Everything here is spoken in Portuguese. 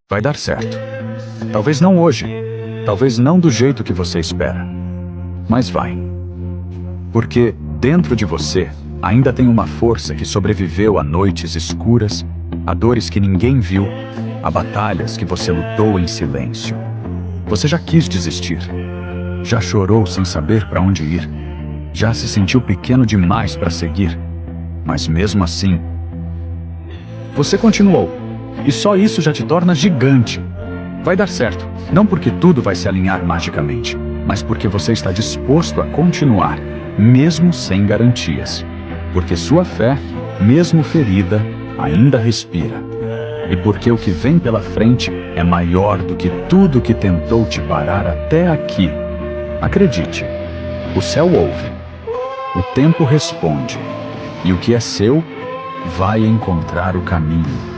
Vai dar certo. Talvez não hoje, talvez não do jeito que você espera, mas vai. Porque dentro de você ainda tem uma força que sobreviveu a noites escuras, a dores que ninguém viu, a batalhas que você lutou em silêncio. Você já quis desistir, já chorou sem saber para onde ir, já se sentiu pequeno demais para seguir, mas mesmo assim, você continuou. E só isso já te torna gigante. Vai dar certo, não porque tudo vai se alinhar magicamente, mas porque você está disposto a continuar, mesmo sem garantias. Porque sua fé, mesmo ferida, ainda respira. E porque o que vem pela frente é maior do que tudo que tentou te parar até aqui. Acredite, o céu ouve, o tempo responde, e o que é seu vai encontrar o caminho.